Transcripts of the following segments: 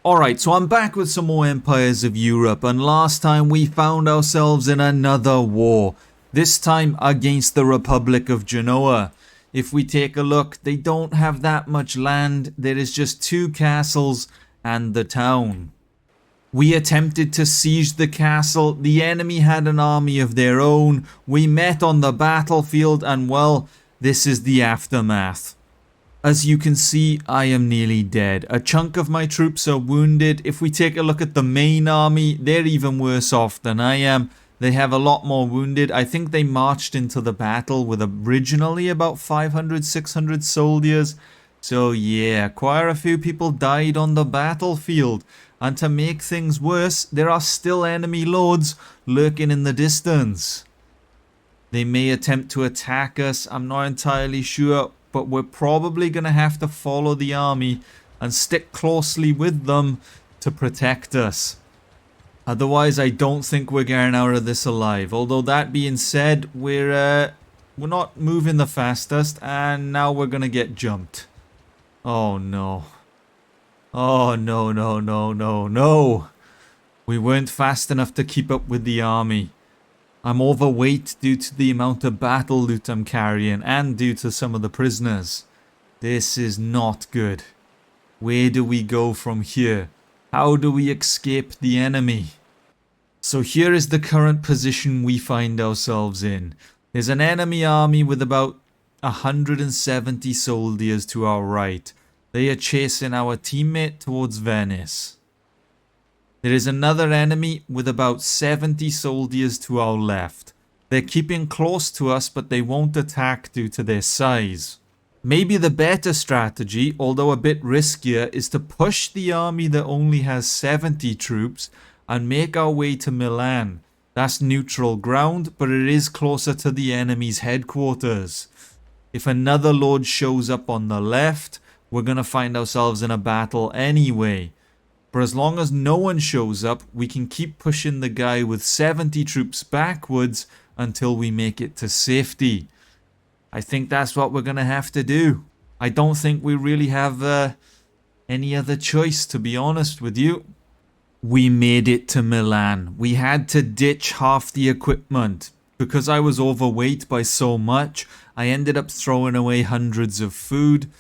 Alright, so I'm back with some more Empires of Europe, and last time we found ourselves in another war. This time against the Republic of Genoa. If we take a look, they don't have that much land. There is just 2 castles and the town. We attempted to siege the castle. The enemy had an army of their own. We met on the battlefield, and well, this is the aftermath. As you can see, I am nearly dead. A chunk of my troops are wounded. If we take a look at the main army, they're even worse off than I am. They have a lot more wounded. I think they marched into the battle with originally about 500, 600 soldiers. So yeah, quite a few people died on the battlefield. And to make things worse, there are still enemy lords lurking in the distance. They may attempt to attack us, I'm not entirely sure. But we're probably going to have to follow the army and stick closely with them to protect us. Otherwise, I don't think we're getting out of this alive. Although that being said, we're not moving the fastest, and now we're going to get jumped. Oh no. Oh no, no, no, no, no. We weren't fast enough to keep up with the army. I'm overweight due to the amount of battle loot I'm carrying and due to some of the prisoners. This is not good. Where do we go from here? How do we escape the enemy? So here is the current position we find ourselves in. There's an enemy army with about 170 soldiers to our right. They are chasing our teammate towards Venice. There is another enemy with about 70 soldiers to our left. They're keeping close to us, but they won't attack due to their size. Maybe the better strategy, although a bit riskier, is to push the army that only has 70 troops and make our way to Milan. That's neutral ground, but it is closer to the enemy's headquarters. If another lord shows up on the left, we're going to find ourselves in a battle anyway. But as long as no one shows up, we can keep pushing the guy with 70 troops backwards until we make it to safety. I think that's what we're going to have to do. I don't think we really have any other choice, to be honest with you. We made it to Milan. We had to ditch half the equipment. Because I was overweight by so much, I ended up throwing away hundreds of food.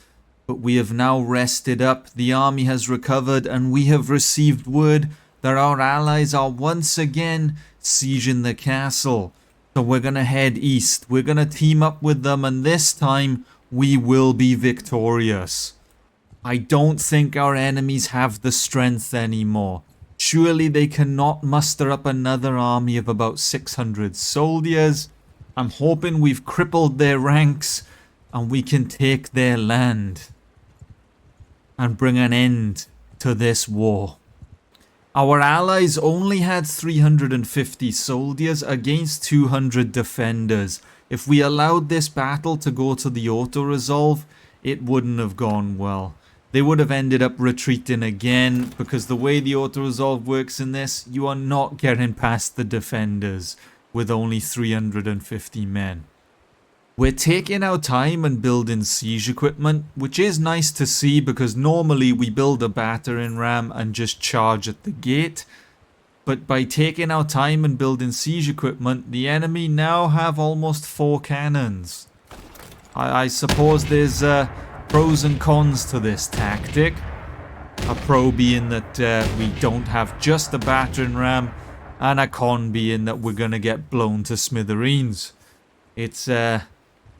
But we have now rested up, the army has recovered, and we have received word that our allies are once again sieging the castle. So we're going to head east, we're going to team up with them, and this time we will be victorious. I don't think our enemies have the strength anymore. Surely they cannot muster up another army of about 600 soldiers. I'm hoping we've crippled their ranks and we can take their land and bring an end to this war. Our allies only had 350 soldiers against 200 defenders. If we allowed this battle to go to the auto-resolve, it wouldn't have gone well. They would have ended up retreating again, because the way the auto-resolve works in this, you are not getting past the defenders with only 350 men. We're taking our time and building siege equipment, which is nice to see because normally we build a battering ram and just charge at the gate. But by taking our time and building siege equipment, the enemy now have almost 4 cannons. I suppose there's pros and cons to this tactic. A pro being that we don't have just a battering ram, and a con being that we're going to get blown to smithereens.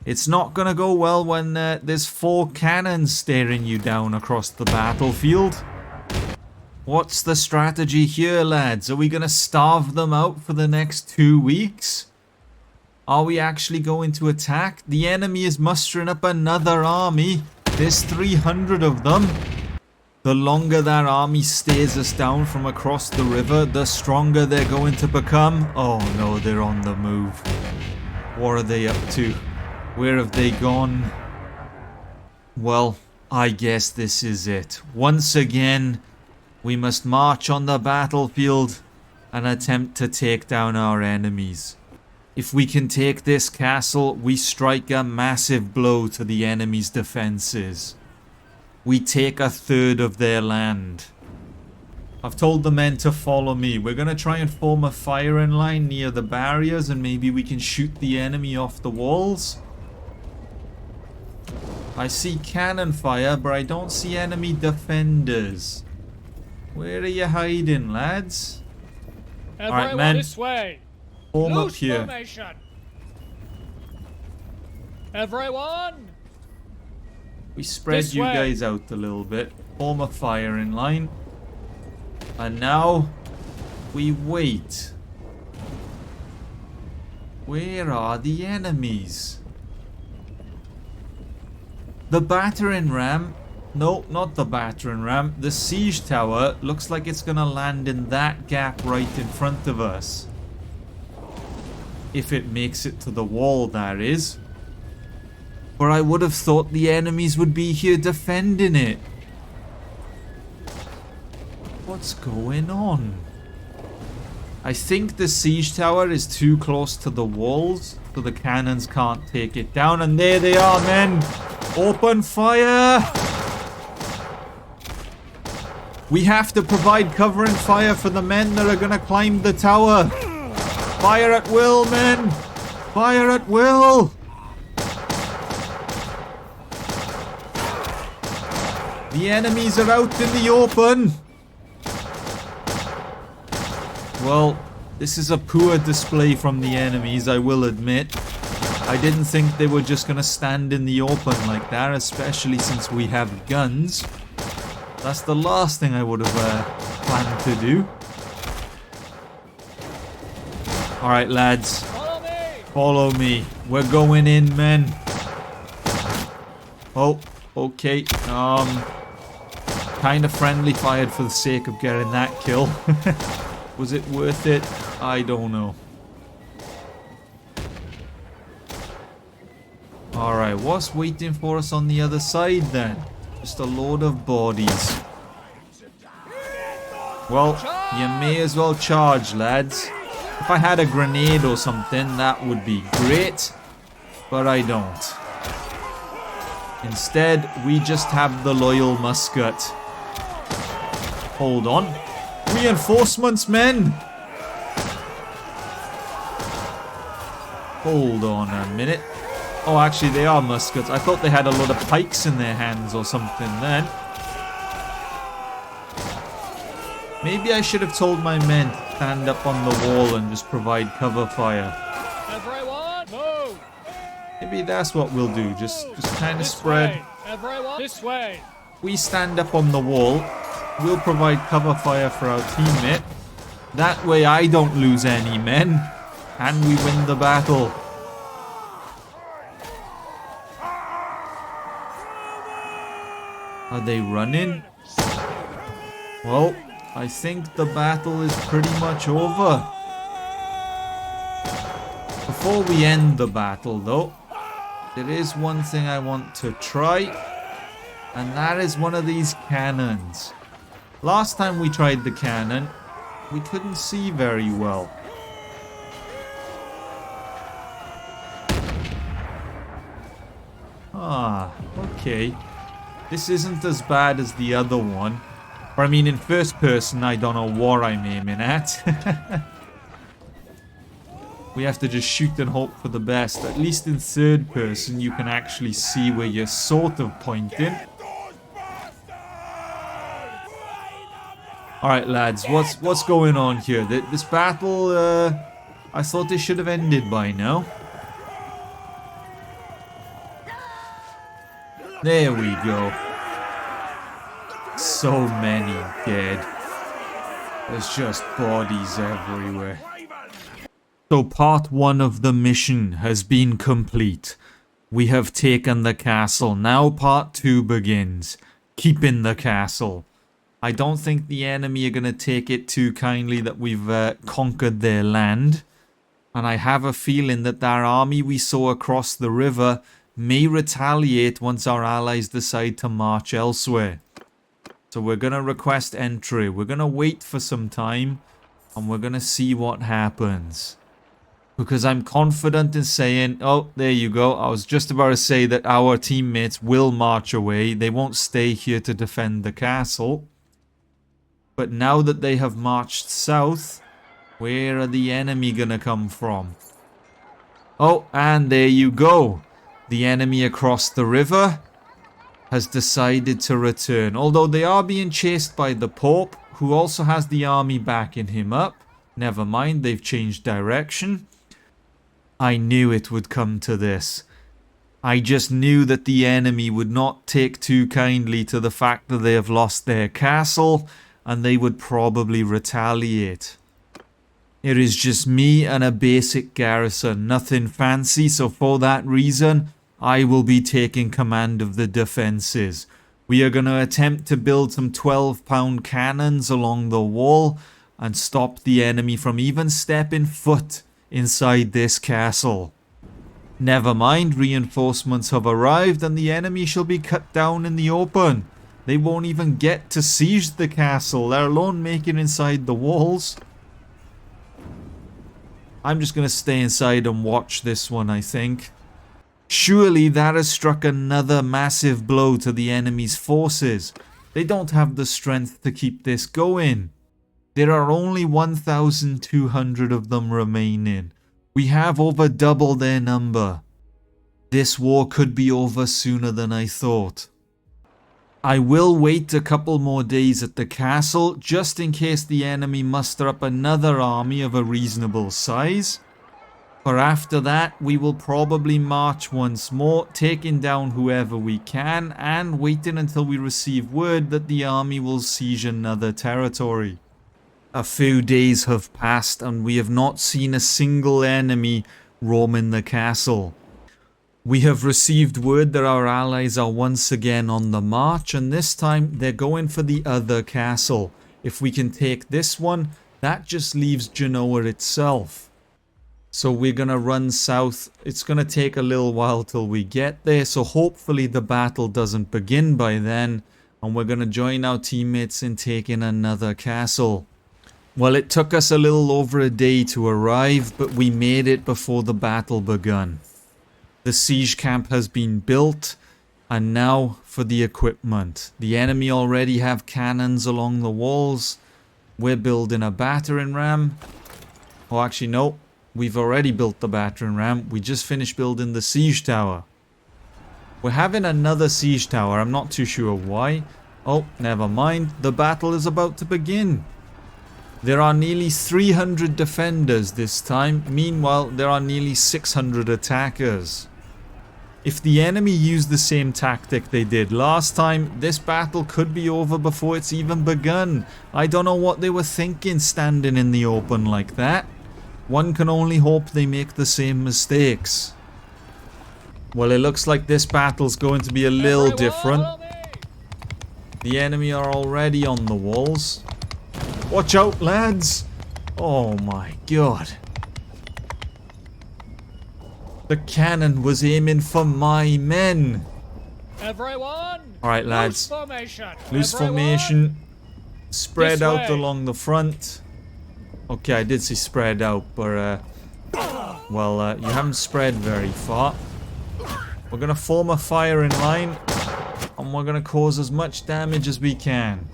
It's not going to go well when there's 4 cannons staring you down across the battlefield. What's the strategy here, lads? Are we going to starve them out for the next 2 weeks? Are we actually going to attack? The enemy is mustering up another army. There's 300 of them. The longer that army stares us down from across the river, the stronger they're going to become. Oh no, they're on the move. What are they up to? Where have they gone? Well, I guess this is it. Once again, we must march on the battlefield and attempt to take down our enemies. If we can take this castle, we strike a massive blow to the enemy's defenses. We take 1/3 of their land. I've told the men to follow me. We're going to try and form a firing line near the barriers, and maybe we can shoot the enemy off the walls. I see cannon fire, but I don't see enemy defenders. Where are you hiding, lads? Alright, men. This way. Form up here. Formation. Everyone. We spread This you way. guys out a little bit. Form a firing line. And now we wait. Where are the enemies? The battering ram. No, not the battering ram. The siege tower looks like it's gonna land in that gap right in front of us. If it makes it to the wall, that is. But I would have thought the enemies would be here defending it. What's going on? I think the siege tower is too close to the walls, so the cannons can't take it down. And there they are, men. Open fire! We have to provide cover and fire for the men that are going to climb the tower. Fire at will, men. Fire at will. The enemies are out in the open. Well, this is a poor display from the enemies, I will admit. I didn't think they were just going to stand in the open like that, especially since we have guns. That's the last thing I would have planned to do. Alright, lads. Follow me. We're going in, men. Oh, okay. Kind of friendly fired for the sake of getting that kill. Was it worth it? I don't know. Alright, what's waiting for us on the other side then? Just a load of bodies. Well, you may as well charge, lads. If I had a grenade or something, that would be great. But I don't. Instead, we just have the loyal musket. Hold on. Reinforcements, men! Hold on a minute. Oh, actually, they are muskets. I thought they had a lot of pikes in their hands or something then. Maybe I should have told my men to stand up on the wall and just provide cover fire. Everyone, move. Maybe that's what we'll do. Just kind of spread. Way. Everyone, this way. We stand up on the wall. We'll provide cover fire for our teammate. That way I don't lose any men. And we win the battle. Are they running? Well, I think the battle is pretty much over. Before we end the battle though, there is one thing I want to try. And that is one of these cannons. Last time we tried the cannon, we couldn't see very well. Ah, okay. This isn't as bad as the other one. Or I mean, in first person, I don't know what I'm aiming at. We have to just shoot and hope for the best. At least in third person, you can actually see where you're sort of pointing. Alright, lads, what's going on here? This battle, I thought this should have ended by now. There we go. So many dead. There's just bodies everywhere. So part 1 of the mission has been complete. We have taken the castle. Now part 2 begins. Keeping the castle. I don't think the enemy are going to take it too kindly that we've conquered their land. And I have a feeling that that army we saw across the river may retaliate once our allies decide to march elsewhere. So we're going to request entry. We're going to wait for some time. And we're going to see what happens. Because I'm confident in saying... Oh, there you go. I was just about to say that our teammates will march away. They won't stay here to defend the castle. But now that they have marched south, where are the enemy gonna come from? Oh, and there you go. The enemy across the river has decided to return. Although they are being chased by the Pope, who also has the army backing him up. Never mind, they've changed direction. I knew it would come to this. I just knew that the enemy would not take too kindly to the fact that they have lost their castle, and they would probably retaliate. It is just me and a basic garrison, nothing fancy, so for that reason, I will be taking command of the defences. We are going to attempt to build some 12-pound cannons along the wall and stop the enemy from even stepping foot inside this castle. Never mind, reinforcements have arrived and the enemy shall be cut down in the open. They won't even get to siege the castle, let alone make it inside the walls. I'm just going to stay inside and watch this one, I think. Surely that has struck another massive blow to the enemy's forces. They don't have the strength to keep this going. There are only 1,200 of them remaining. We have over double their number. This war could be over sooner than I thought. I will wait a couple more days at the castle just in case the enemy muster up another army of a reasonable size. For after that, we will probably march once more, taking down whoever we can and waiting until we receive word that the army will siege another territory. A few days have passed and we have not seen a single enemy roaming the castle. We have received word that our allies are once again on the march, and this time they're going for the other castle. If we can take this one, that just leaves Genoa itself. So we're going to run south. It's going to take a little while till we get there, so hopefully the battle doesn't begin by then, and we're going to join our teammates in taking another castle. Well, it took us a little over a day to arrive, but we made it before the battle begun. The siege camp has been built, and now for the equipment. The enemy already have cannons along the walls. We're building a battering ram. Oh, actually, no. We've already built the battering ram. We just finished building the siege tower. We're having another siege tower. I'm not too sure why. Oh, never mind. The battle is about to begin. There are nearly 300 defenders this time. Meanwhile, there are nearly 600 attackers. If the enemy used the same tactic they did last time, this battle could be over before it's even begun. I don't know what they were thinking standing in the open like that. One can only hope they make the same mistakes. Well, it looks like this battle's going to be a little different. The enemy are already on the walls. Watch out, lads! Oh my god. The cannon was aiming for my men. Everyone! Alright, lads. Loose formation. Loose formation. Spread out along the front. Okay, I did say spread out, but well, you haven't spread very far. We're gonna form a firing line, and we're gonna cause as much damage as we can.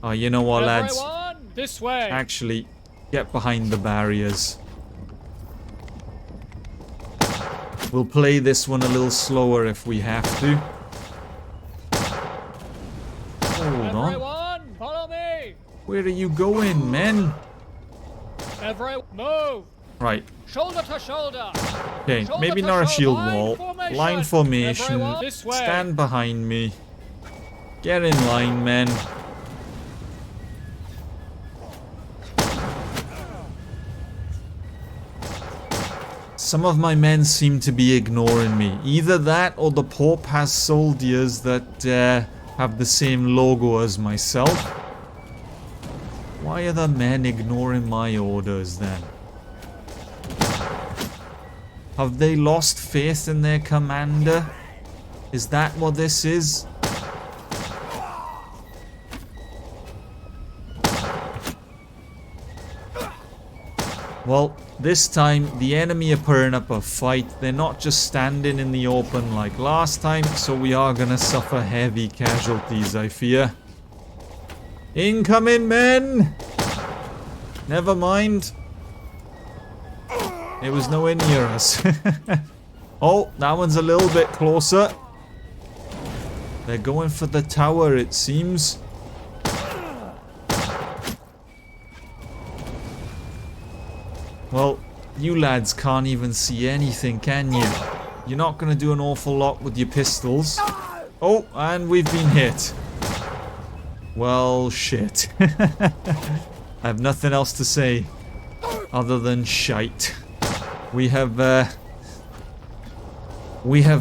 Oh, you know what, lads? Everyone, this way. Actually, get behind the barriers. We'll play this one a little slower if we have to. Hold on. Everyone, follow me. Where are you going, men? Everyone, move. Right. Shoulder to shoulder. Okay, Shoulder maybe to not a shield shoulder. wall. Formation. Line formation. Everyone, this way. Stand behind me. Get in line, men. Some of my men seem to be ignoring me. Either that or the Pope has soldiers that have the same logo as myself. Why are the men ignoring my orders then? Have they lost faith in their commander? Is that what this is? Well, this time the enemy are putting up a fight. They're not just standing in the open like last time, so we are gonna suffer heavy casualties, I fear. Incoming, men! Never mind. It was nowhere near us. Oh, that one's a little bit closer. They're going for the tower, it seems. Well, you lads can't even see anything, can you? You're not going to do an awful lot with your pistols. Oh, and we've been hit. Well, shit. I have nothing else to say other than shite. We have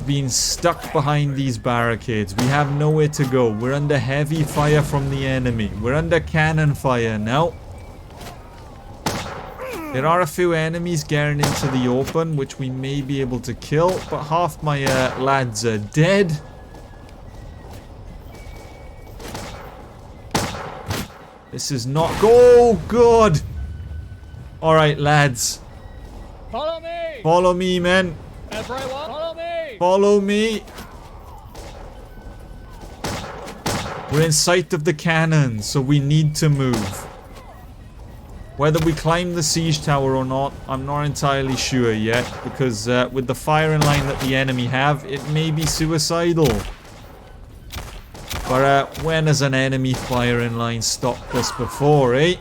been stuck behind these barricades. We have nowhere to go. We're under heavy fire from the enemy. We're under cannon fire now. There are a few enemies getting into the open, which we may be able to kill, but half my lads are dead. This is not... Oh, God! Alright, lads. Follow me! Follow me, men. Everyone, follow me! Follow me. We're in sight of the cannon, so we need to move. Whether we climb the siege tower or not, I'm not entirely sure yet, because with the firing line that the enemy have, it may be suicidal. But when has an enemy firing line stopped us before, eh?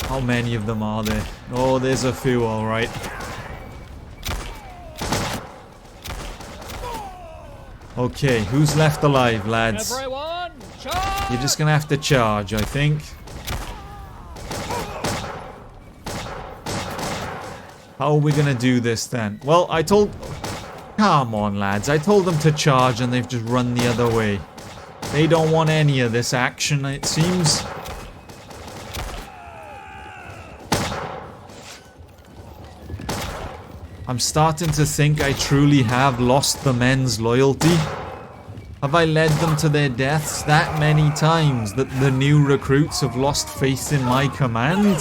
How many of them are there? Oh, there's a few, alright. Okay, who's left alive, lads? Everyone, charge! You're just gonna have to charge, I think. How are we gonna do this then? Well, I told... Come on, lads. I told them to charge and they've just run the other way. They don't want any of this action, it seems. I'm starting to think I truly have lost the men's loyalty. Have I led them to their deaths that many times that the new recruits have lost faith in my command?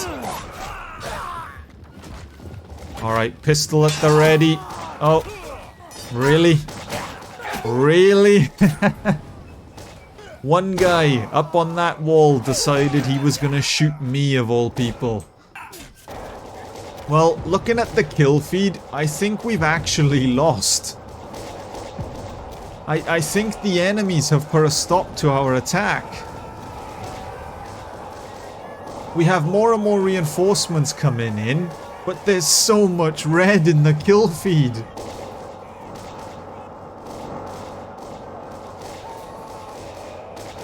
Alright, pistol at the ready. Oh, really? Really? One guy up on that wall decided he was gonna shoot me of all people. Well, looking at the kill feed, I think we've actually lost. I think the enemies have put a stop to our attack. We have more and more reinforcements coming in, but there's so much red in the kill feed.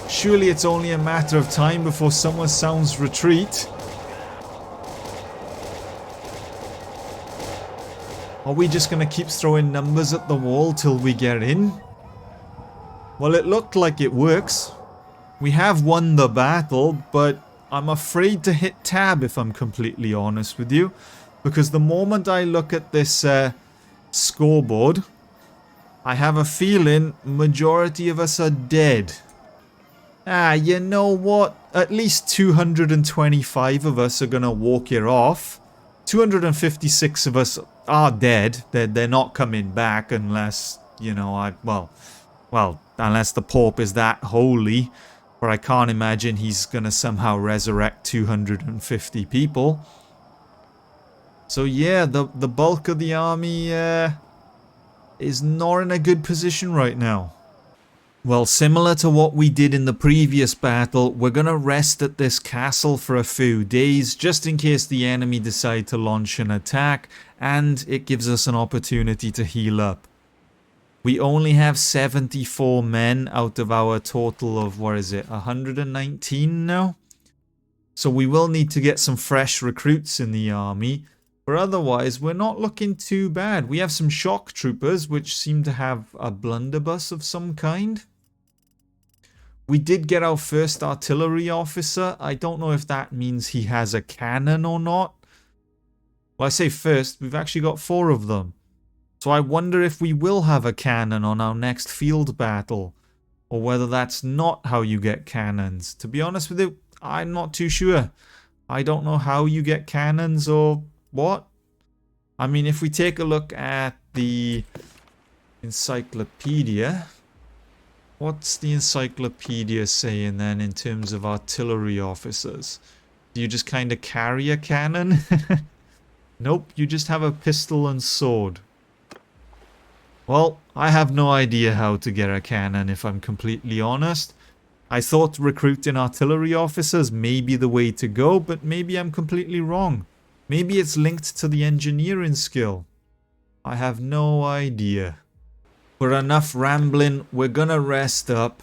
Surely it's only a matter of time before someone sounds retreat. Are we just gonna keep throwing numbers at the wall till we get in? Well, it looked like it works. We have won the battle, but I'm afraid to hit tab if I'm completely honest with you. Because the moment I look at this scoreboard, I have a feeling majority of us are dead. Ah, you know what? At least 225 of us are gonna walk it off. 256 of us are dead. They're not coming back unless, you know, well, unless the Pope is that holy. Or I can't imagine he's gonna somehow resurrect 250 people. So yeah, the bulk of the army is not in a good position right now. Well, similar to what we did in the previous battle, we're gonna rest at this castle for a few days, just in case the enemy decide to launch an attack, and it gives us an opportunity to heal up. We only have 74 men out of our total of, what is it, 119 now? So we will need to get some fresh recruits in the army, but otherwise we're not looking too bad. We have some shock troopers, which seem to have a blunderbuss of some kind. We did get our first artillery officer. I don't know if that means he has a cannon or not. Well, I say first, we've actually got 4 of them. So I wonder if we will have a cannon on our next field battle. Or whether that's not how you get cannons. To be honest with you, I'm not too sure. I don't know how you get cannons or what. I mean, if we take a look at the encyclopedia... What's the encyclopedia saying then in terms of artillery officers? Do you just kind of carry a cannon? Nope, you just have a pistol and sword. Well, I have no idea how to get a cannon if I'm completely honest. I thought recruiting artillery officers may be the way to go, but maybe I'm completely wrong. Maybe it's linked to the engineering skill. I have no idea. For enough rambling, we're gonna rest up.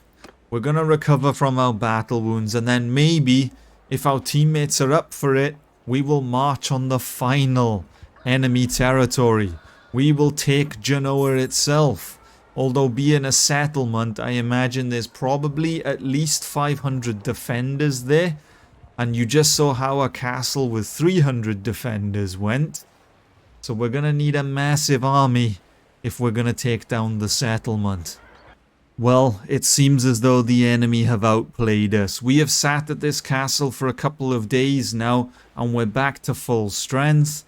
We're gonna recover from our battle wounds, and then maybe, if our teammates are up for it, we will march on the final enemy territory. We will take Genoa itself. Although being a settlement, I imagine there's probably at least 500 defenders there. And you just saw how a castle with 300 defenders went. So we're going to need a massive army if we're going to take down the settlement. Well, it seems as though the enemy have outplayed us. We have sat at this castle for a couple of days now, and we're back to full strength.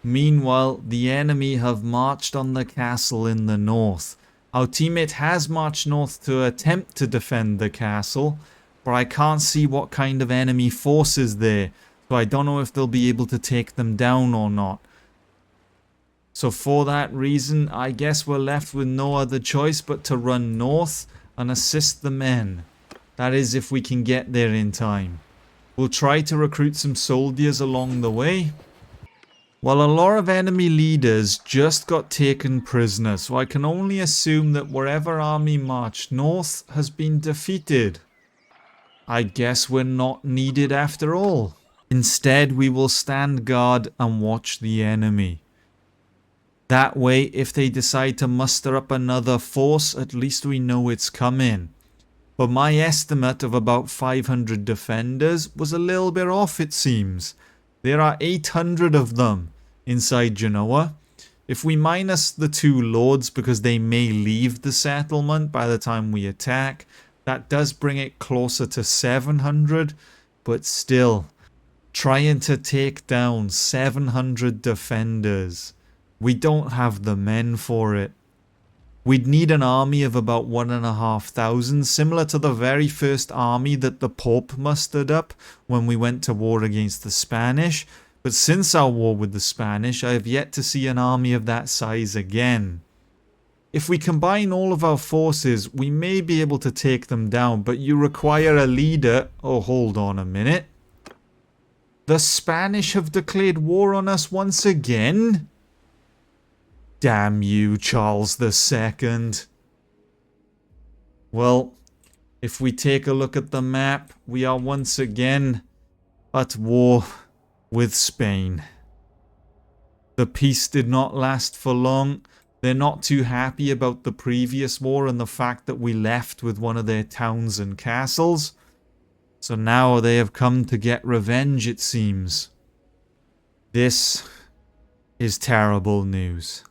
Meanwhile, the enemy have marched on the castle in the north. Our teammate has marched north to attempt to defend the castle, but I can't see what kind of enemy force is there, so I don't know if they'll be able to take them down or not. So for that reason, I guess we're left with no other choice but to run north and assist the men. That is, if we can get there in time. We'll try to recruit some soldiers along the way. Well, a lot of enemy leaders just got taken prisoner, so I can only assume that wherever army marched north has been defeated. I guess we're not needed after all. Instead, we will stand guard and watch the enemy. That way, if they decide to muster up another force, at least we know it's coming. But my estimate of about 500 defenders was a little bit off, it seems. There are 800 of them inside Genoa. If we minus the 2 lords because they may leave the settlement by the time we attack, that does bring it closer to 700. But still, trying to take down 700 defenders, we don't have the men for it. We'd need an army of about 1,500, similar to the very first army that the Pope mustered up when we went to war against the Spanish. But since our war with the Spanish, I have yet to see an army of that size again. If we combine all of our forces, we may be able to take them down, but you require a leader. Oh, hold on a minute. The Spanish have declared war on us once again? Damn you, Charles II. Well, if we take a look at the map, we are once again at war with Spain. The peace did not last for long. They're not too happy about the previous war and the fact that we left with one of their towns and castles. So now they have come to get revenge, it seems. This is terrible news.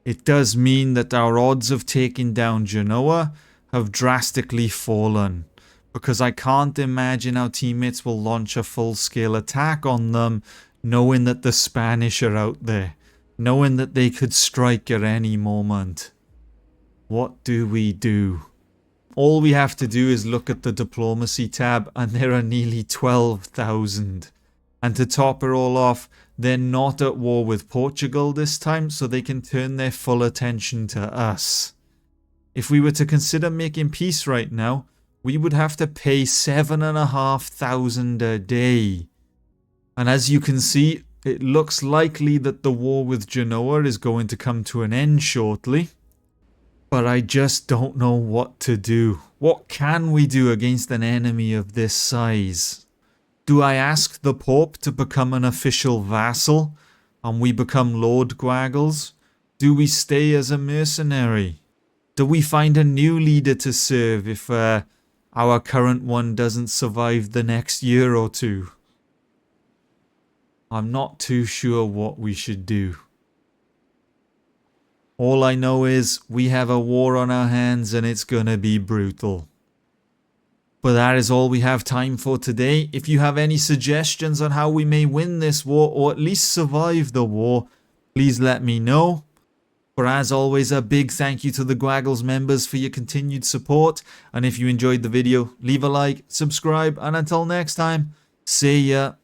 It does mean that our odds of taking down Genoa have drastically fallen, because I can't imagine our teammates will launch a full-scale attack on them knowing that the Spanish are out there, knowing that they could strike at any moment. What do we do? All we have to do is look at the diplomacy tab and there are nearly 12,000. And to top it all off, they're not at war with Portugal this time, so they can turn their full attention to us. If we were to consider making peace right now, we would have to pay 7,500 a day. And as you can see, it looks likely that the war with Genoa is going to come to an end shortly. But I just don't know what to do. What can we do against an enemy of this size? Do I ask the Pope to become an official vassal and we become Lord Gwagles? Do we stay as a mercenary? Do we find a new leader to serve if our current one doesn't survive the next year or two? I'm not too sure what we should do. All I know is we have a war on our hands and it's gonna be brutal. But that is all we have time for today. If you have any suggestions on how we may win this war or at least survive the war, please let me know. But as always, a big thank you to the Gwagles members for your continued support. And if you enjoyed the video, leave a like, subscribe, and until next time, see ya.